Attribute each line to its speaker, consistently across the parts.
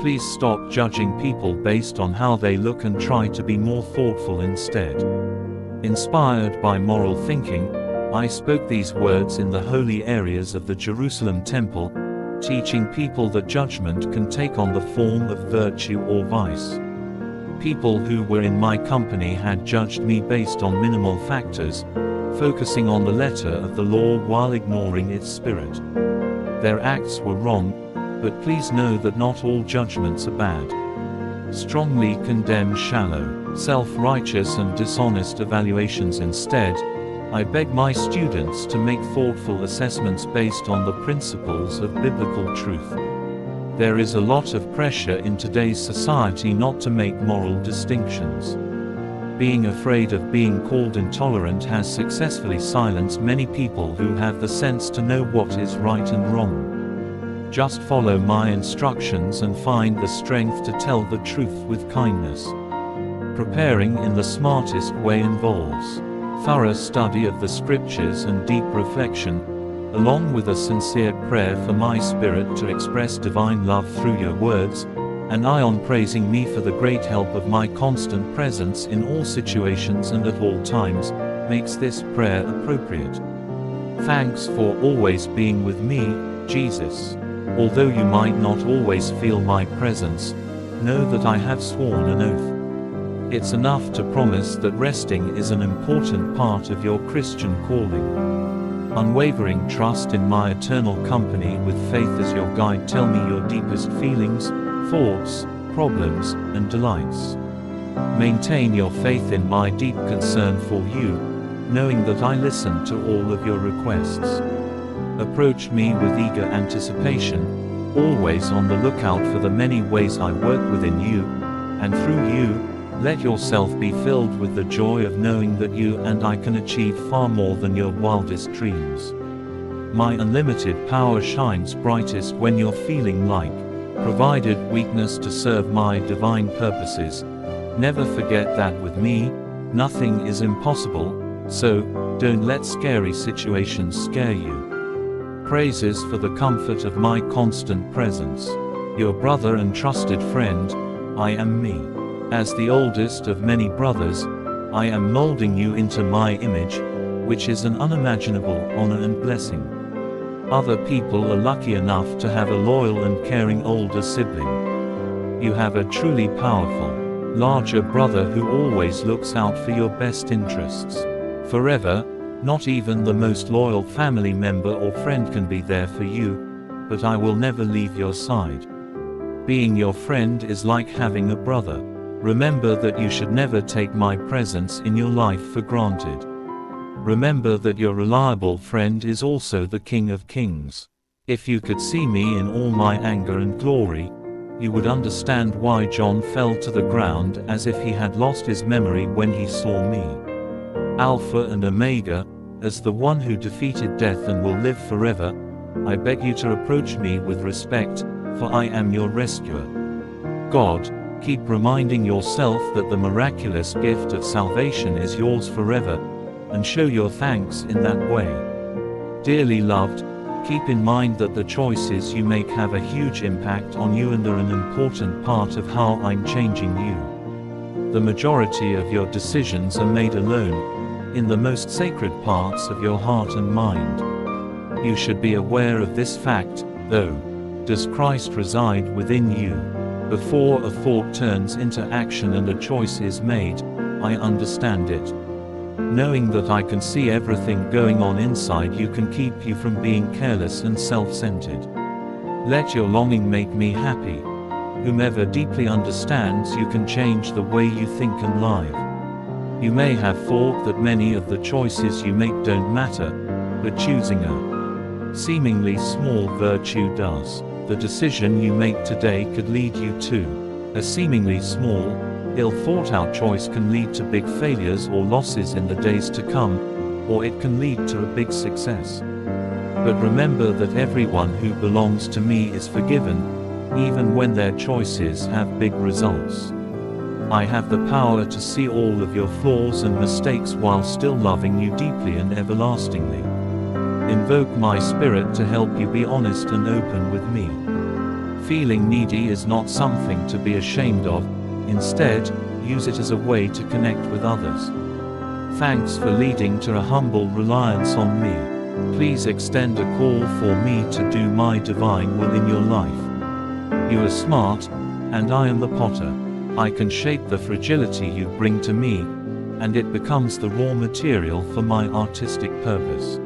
Speaker 1: Please stop judging people based on how they look and try to be more thoughtful instead. Inspired by moral thinking, I spoke these words in the holy areas of the Jerusalem temple, teaching people that judgment can take on the form of virtue or vice. People who were in my company had judged me based on minimal factors, focusing on the letter of the law while ignoring its spirit. Their acts were wrong, but please know that not all judgments are bad. Strongly condemn shallow, self-righteous and dishonest evaluations instead. I beg my students to make thoughtful assessments based on the principles of biblical truth. There is a lot of pressure in today's society not to make moral distinctions. Being afraid of being called intolerant has successfully silenced many people who have the sense to know what is right and wrong. Just follow my instructions and find the strength to tell the truth with kindness. Preparing in the smartest way involves thorough study of the scriptures and deep reflection, along with a sincere prayer for my spirit to express divine love through your words, and on praising me for the great help of my constant presence in all situations and at all times, makes this prayer appropriate. Thanks for always being with me, Jesus. Although you might not always feel my presence, know that I have sworn an oath. It's enough to promise that resting is an important part of your Christian calling. Unwavering trust in my eternal company with faith as your guide. Tell me your deepest feelings, thoughts, problems, and delights. Maintain your faith in my deep concern for you, knowing that I listen to all of your requests. Approach me with eager anticipation, always on the lookout for the many ways I work within you, and through you. Let yourself be filled with the joy of knowing that you and I can achieve far more than your wildest dreams. My unlimited power shines brightest when you're feeling like, provided weakness to serve my divine purposes. Never forget that with me, nothing is impossible, so don't let scary situations scare you. Praises for the comfort of my constant presence. Your brother and trusted friend, I am me. As the oldest of many brothers, I am molding you into my image, which is an unimaginable honor and blessing. Other people are lucky enough to have a loyal and caring older sibling. You have a truly powerful, larger brother who always looks out for your best interests. Forever, not even the most loyal family member or friend can be there for you, but I will never leave your side. Being your friend is like having a brother. Remember that you should never take my presence in your life for granted. Remember that your reliable friend is also the King of Kings. If you could see me in all my anger and glory, you would understand why John fell to the ground as if he had lost his memory when he saw me. Alpha and Omega, as the one who defeated death and will live forever, I beg you to approach me with respect, for I am your rescuer. God, keep reminding yourself that the miraculous gift of salvation is yours forever, and show your thanks in that way. Dearly loved, keep in mind that the choices you make have a huge impact on you and are an important part of how I'm changing you. The majority of your decisions are made alone, in the most sacred parts of your heart and mind. You should be aware of this fact, though. Does Christ reside within you? Before a thought turns into action and a choice is made, I understand it. Knowing that I can see everything going on inside you can keep you from being careless and self-centered. Let your longing make me happy. Whomever deeply understands you can change the way you think and live. You may have thought that many of the choices you make don't matter, but choosing a seemingly small virtue does. The decision you make today could lead you to a seemingly small, ill-thought-out choice can lead to big failures or losses in the days to come, or it can lead to a big success. But remember that everyone who belongs to me is forgiven, even when their choices have big results. I have the power to see all of your flaws and mistakes while still loving you deeply and everlastingly. Invoke my spirit to help you be honest and open with me. Feeling needy is not something to be ashamed of, instead, use it as a way to connect with others. Thanks for leading to a humble reliance on me. Please extend a call for me to do my divine will in your life. You are smart, and I am the potter. I can shape the fragility you bring to me, and it becomes the raw material for my artistic purpose.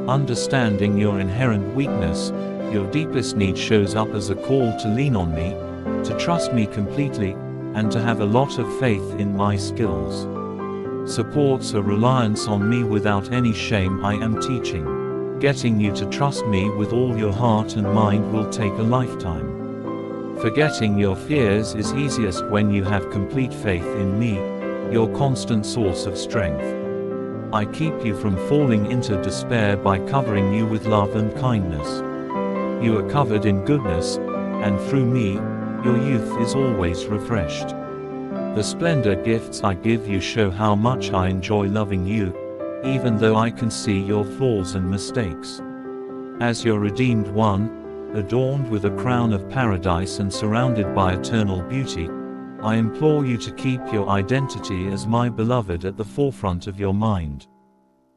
Speaker 1: Understanding your inherent weakness, your deepest need shows up as a call to lean on me, to trust me completely, and to have a lot of faith in my skills. Supports a reliance on me without any shame I am teaching. Getting you to trust me with all your heart and mind will take a lifetime. Forgetting your fears is easiest when you have complete faith in me, your constant source of strength. I keep you from falling into despair by covering you with love and kindness. You are covered in goodness, and through me, your youth is always refreshed. The splendor gifts I give you show how much I enjoy loving you, even though I can see your flaws and mistakes. As your redeemed one, adorned with a crown of paradise and surrounded by eternal beauty, I implore you to keep your identity as my beloved at the forefront of your mind.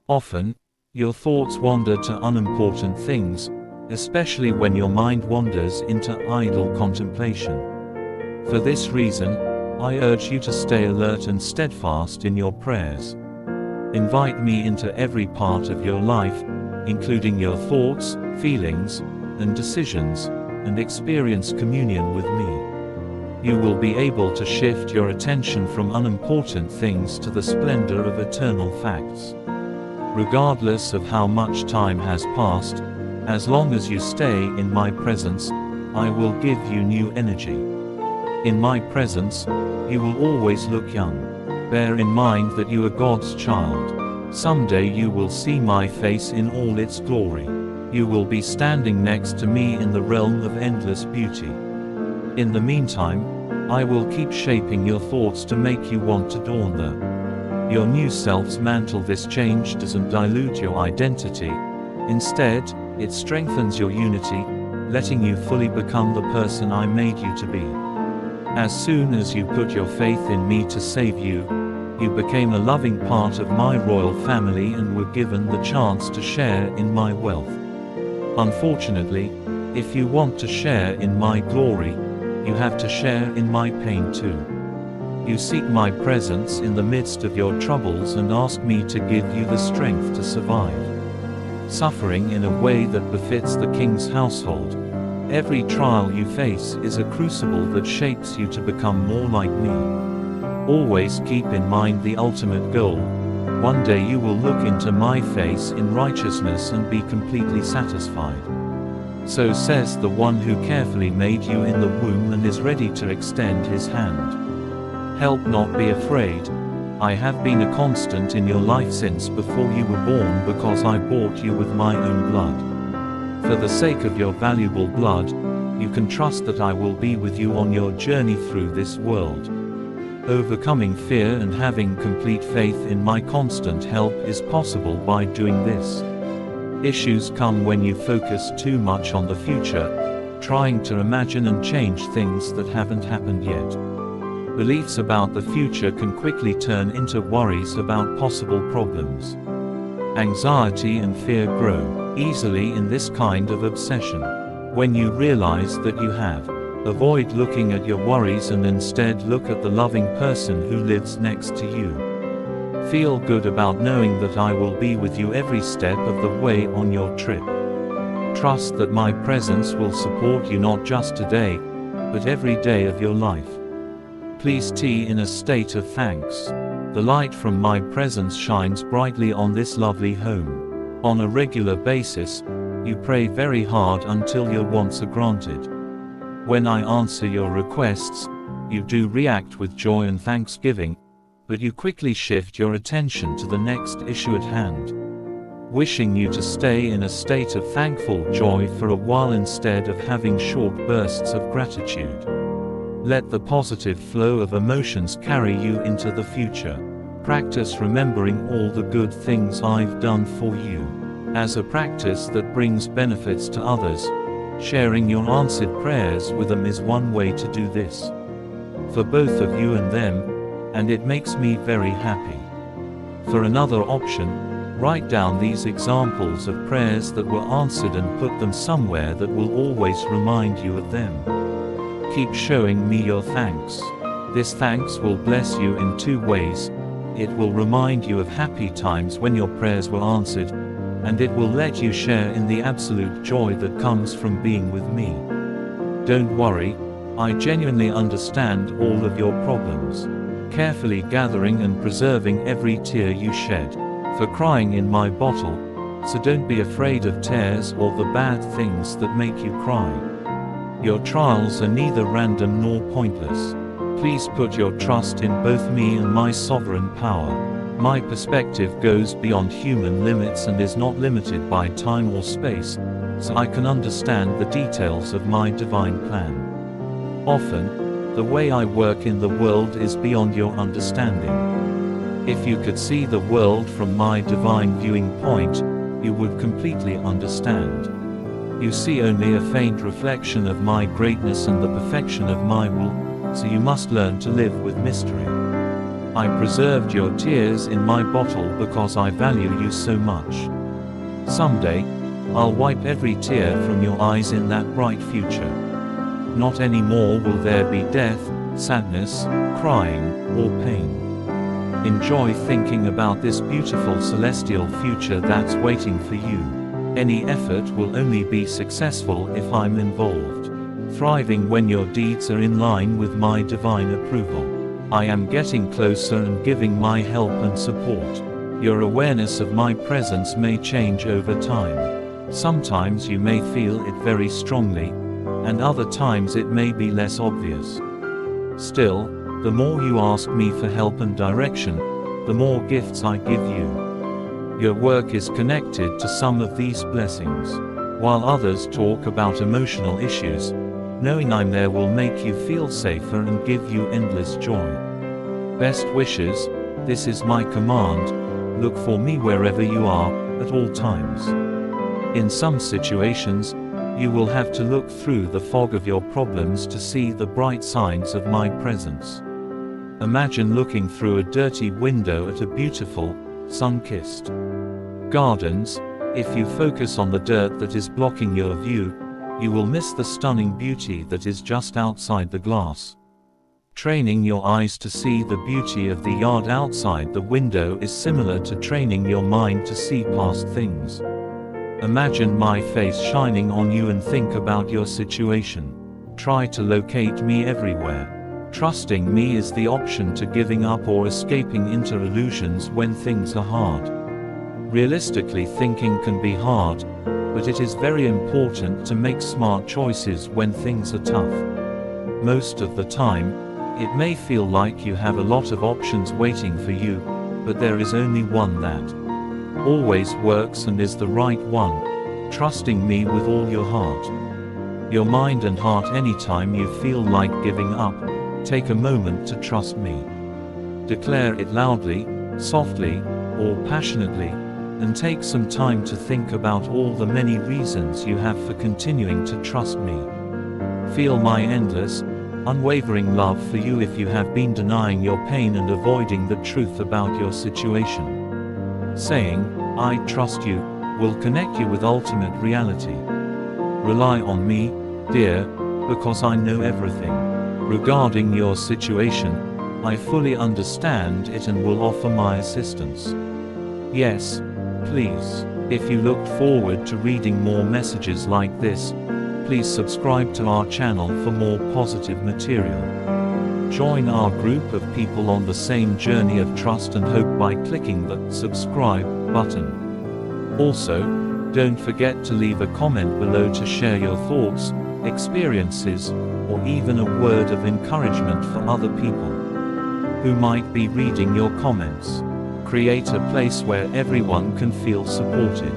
Speaker 1: Often, your thoughts wander to unimportant things, especially when your mind wanders into idle contemplation. For this reason, I urge you to stay alert and steadfast in your prayers. Invite me into every part of your life, including your thoughts, feelings, and decisions, and experience communion with me. You will be able to shift your attention from unimportant things to the splendor of eternal facts. Regardless of how much time has passed, as long as you stay in my presence, I will give you new energy. In my presence, you will always look young. Bear in mind that you are God's child. Someday you will see my face in all its glory. You will be standing next to me in the realm of endless beauty. In the meantime, I will keep shaping your thoughts to make you want to adorn them. Your new self's mantle. This change doesn't dilute your identity. Instead, it strengthens your unity, letting you fully become the person I made you to be. As soon as you put your faith in me to save you, you became a loving part of my royal family and were given the chance to share in my wealth. Unfortunately, if you want to share in my glory, you have to share in my pain too. You seek my presence in the midst of your troubles and ask me to give you the strength to survive. Suffering in a way that befits the king's household. Every trial you face is a crucible that shapes you to become more like me. Always keep in mind the ultimate goal. One day you will look into my face in righteousness and be completely satisfied. So says the one who carefully made you in the womb and is ready to extend his hand. Help not be afraid. I have been a constant in your life since before you were born because I bought you with my own blood. For the sake of your valuable blood, you can trust that I will be with you on your journey through this world. Overcoming fear and having complete faith in my constant help is possible by doing this. Issues come when you focus too much on the future, trying to imagine and change things that haven't happened yet. Beliefs about the future can quickly turn into worries about possible problems. Anxiety and fear grow easily in this kind of obsession. When you realize that you have, avoid looking at your worries and instead look at the loving person who lives next to you. Feel good about knowing that I will be with you every step of the way on your trip. Trust that my presence will support you not just today, but every day of your life. Please be in a state of thanks. The light from my presence shines brightly on this lovely home. On a regular basis, you pray very hard until your wants are granted. When I answer your requests, you do react with joy and thanksgiving, but you quickly shift your attention to the next issue at hand. Wishing you to stay in a state of thankful joy for a while instead of having short bursts of gratitude. Let the positive flow of emotions carry you into the future. Practice remembering all the good things I've done for you. As a practice that brings benefits to others, Sharing your answered prayers with them is one way to do this. For both of you and them, and it makes me very happy. For another option, write down these examples of prayers that were answered and put them somewhere that will always remind you of them. Keep showing me your thanks. This thanks will bless you in two ways. It will remind you of happy times when your prayers were answered, and it will let you share in the absolute joy that comes from being with me. Don't worry, I genuinely understand all of your problems. Carefully gathering and preserving every tear you shed. For crying in my bottle, so don't be afraid of tears or the bad things that make you cry. Your trials are neither random nor pointless. Please put your trust in both me and my sovereign power. My perspective goes beyond human limits and is not limited by time or space, so I can understand the details of my divine plan. Often, the way I work in the world is beyond your understanding. If you could see the world from my divine viewing point, you would completely understand. You see only a faint reflection of my greatness and the perfection of my rule, so you must learn to live with mystery. I preserved your tears in my bottle because I value you so much. Someday, I'll wipe every tear from your eyes in that bright future. Not anymore will there be death, sadness, crying, or pain. Enjoy thinking about this beautiful celestial future that's waiting for you. Any effort will only be successful if I'm involved. Thriving when your deeds are in line with my divine approval. I am getting closer and giving my help and support. Your awareness of my presence may change over time. Sometimes you may feel it very strongly, and other times it may be less obvious. Still, the more you ask me for help and direction, the more gifts I give you. Your work is connected to some of these blessings. While others talk about emotional issues, knowing I'm there will make you feel safer and give you endless joy. Best wishes, this is my command, look for me wherever you are, at all times. In some situations, you will have to look through the fog of your problems to see the bright signs of my presence. Imagine looking through a dirty window at a beautiful, sun-kissed gardens. If you focus on the dirt that is blocking your view, you will miss the stunning beauty that is just outside the glass. Training your eyes to see the beauty of the yard outside the window is similar to training your mind to see past things. Imagine my face shining on you and think about your situation. Try to locate me everywhere. Trusting me is the option to giving up or escaping into illusions when things are hard. Realistically, thinking can be hard, but it is very important to make smart choices when things are tough. Most of the time, it may feel like you have a lot of options waiting for you, but there is only one that always works and is the right one, trusting me with all your heart. Your mind and heart. Anytime you feel like giving up, take a moment to trust me. Declare it loudly, softly, or passionately, and take some time to think about all the many reasons you have for continuing to trust me. Feel my endless, unwavering love for you if you have been denying your pain and avoiding the truth about your situation. Saying, "I trust you," will connect you with ultimate reality. Rely on me, dear, because I know everything. Regarding your situation, I fully understand it and will offer my assistance. Yes, please. If you look forward to reading more messages like this, please subscribe to our channel for more positive material. Join our group of people on the same journey of trust and hope by clicking the subscribe button. Also, don't forget to leave a comment below to share your thoughts, experiences, or even a word of encouragement for other people who might be reading your comments. Create a place where everyone can feel supported.